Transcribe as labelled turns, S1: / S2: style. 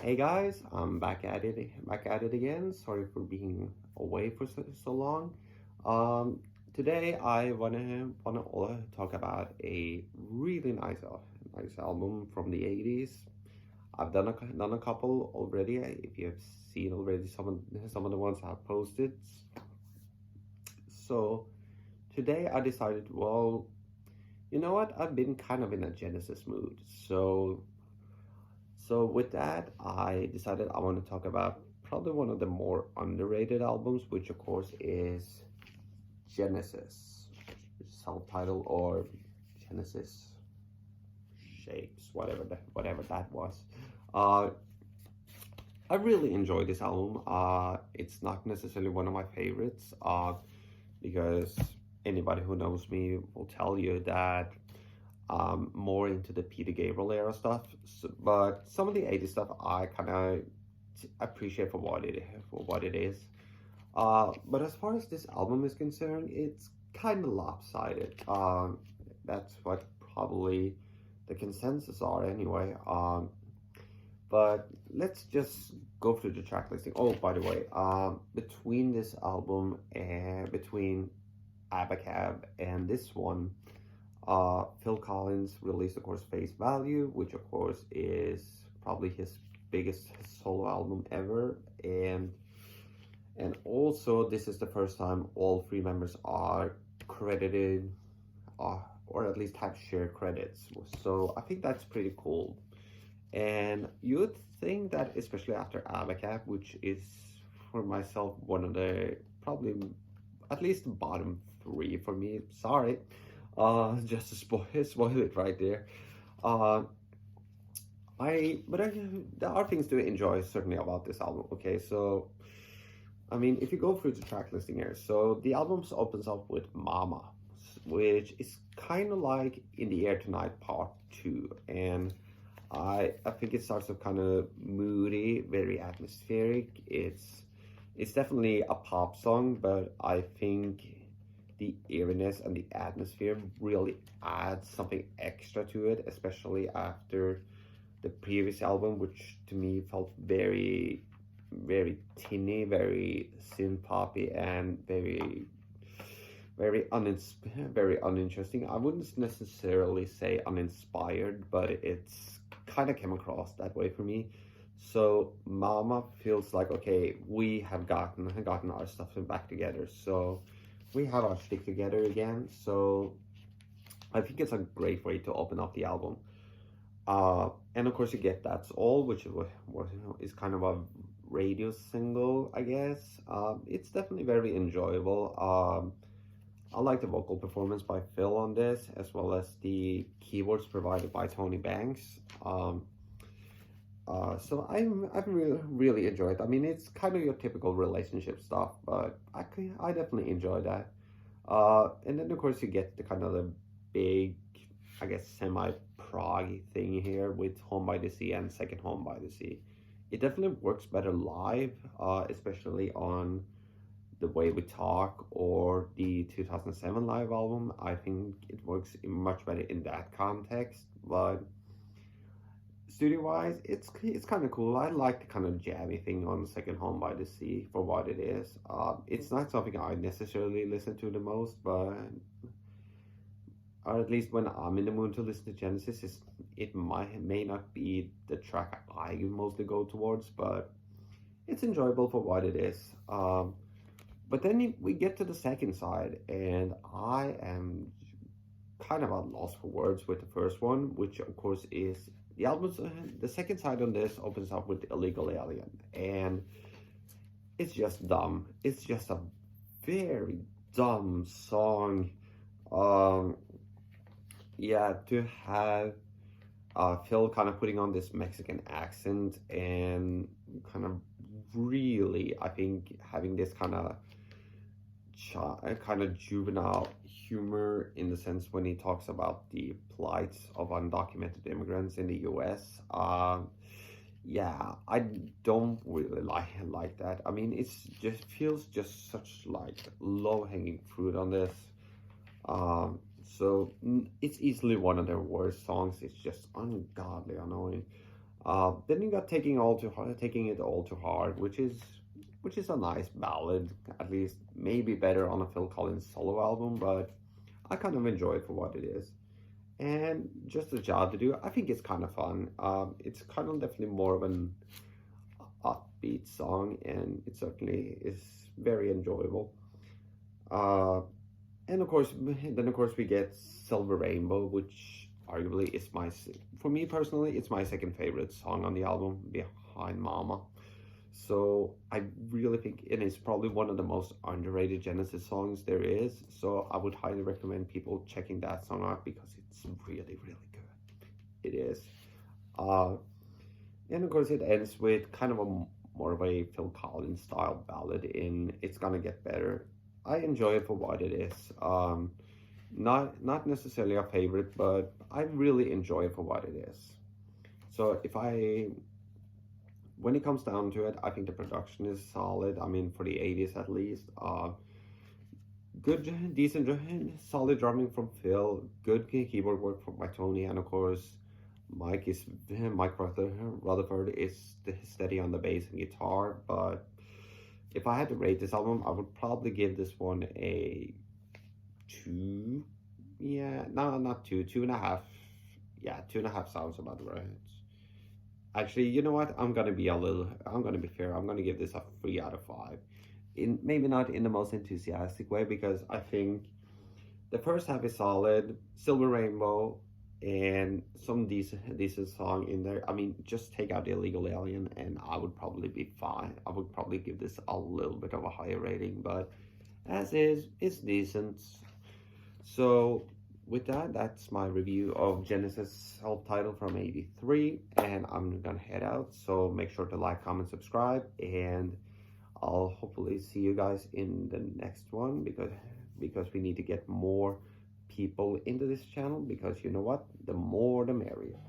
S1: Hey guys, I'm back at it again. Sorry for being away for so long. Um, Today I wanna talk about a really nice album from the 80s. I've done a couple already. If you have seen already some of the ones I've posted. So today I decided, well, you know what? I've been kind of in a Genesis mood. So with that, I decided I want to talk about probably one of the more underrated albums, which of course is Genesis, self-titled or Genesis Shapes, whatever that was. Uh, I really enjoy this album. It's not necessarily one of my favorites, because anybody who knows me will tell you that more into the Peter Gabriel era stuff. But some of the 80s stuff I kind of appreciate for what it is. But as far as this album is concerned, it's kind of lopsided. That's what probably the consensus are anyway. But let's just go through the track listing. Oh, by the way, between this album and between Abacab and this one, Phil Collins released, of course, Face Value, which, of course, is probably his biggest solo album ever, and also this is the first time all three members are credited, or at least have shared credits. So I think that's pretty cool. And you'd think that, especially after Abacab, which is for myself one of the probably at least the bottom three for me. Sorry, just to spoil it right there. Uh, but there are things to enjoy certainly about this album. Okay, so I mean, if you go through the track listing here, so the album opens up with Mama, which is kind of like In the Air Tonight Part 2, and I think it starts off kind of moody, very atmospheric. It's definitely a pop song, but I think the eeriness and the atmosphere really adds something extra to it, especially after the previous album, which to me felt very tinny, very synth poppy, and very uninteresting. I wouldn't necessarily say uninspired, but it's kind of came across that way for me. So Mama feels like, okay, we have gotten our stuff back together. So we have our stick together again. So I think it's a great way to open up the album. And of course you get That's All, which is kind of a radio single, I guess. It's definitely very enjoyable. I like the vocal performance by Phil on this, as well as the keyboards provided by Tony Banks. So I've really enjoyed it. I mean, it's kind of your typical relationship stuff, but I definitely enjoy that. And then of course you get the kind of the big, I guess, semi-prog thing here with Home by the Sea and Second Home by the Sea. It definitely works better live, especially on The Way We Talk or the 2007 live album. I think it works much better in that context, but studio wise, it's kind of cool. I like the kind of jammy thing on Second Home by the Sea for what it is. It's not something I necessarily listen to the most, but or at least when I'm in the mood to listen to Genesis, it may not be the track I mostly go towards, but it's enjoyable for what it is. But then we get to the second side, and I am kind of at loss for words with the first one, which of course is the album's the second side on this opens up with Illegal Alien, and it's just dumb. It's just a very dumb song. Um, yeah, to have Phil kind of putting on this Mexican accent and kind of really, I think, having this kind of juvenile humor in the sense when he talks about the plight of undocumented immigrants in the U.S. Yeah, I don't really like that. I mean, it's just feels just such like low hanging fruit on this. So it's easily one of their worst songs. It's just ungodly annoying. Then you got taking it all to heart, which is a nice ballad, at least maybe better on a Phil Collins solo album, but I kind of enjoy it for what it is. And just a job to do, I think it's kind of fun. It's kind of definitely more of an upbeat song, and it certainly is very enjoyable. Uh, and of course we get Silver Rainbow, which arguably is for me personally, it's my second favorite song on the album behind Mama. So I really think it is probably one of the most underrated Genesis songs there is. So I would highly recommend people checking that song out because it's really, really good. It is. Uh, and of course, it ends with kind of a more of a Phil Collins style ballad in "It's Gonna Get Better." I enjoy it for what it is. Not necessarily a favorite, but I really enjoy it for what it is. So when it comes down to it, I think the production is solid. I mean, for the 80s at least. Good, decent, solid drumming from Phil. Good keyboard work from by Tony, and of course, Mike Rutherford is steady on the bass and guitar. But if I had to rate this album, I would probably give this one a two. Yeah, no, not two, 2.5. Yeah, 2.5 sounds about right. Actually, you know what? I'm gonna be fair. I'm gonna give this a 3 out of 5. In maybe not in the most enthusiastic way because I think the first half is solid. Silver Rainbow and some decent song in there. I mean, just take out the Illegal Alien and I would probably be fine. I would probably give this a little bit of a higher rating, but as is, it's decent. So with that, that's my review of Genesis self-titled from 83, and I'm gonna head out. So make sure to like, comment, subscribe, and I'll hopefully see you guys in the next one because we need to get more people into this channel because you know what? The more the merrier.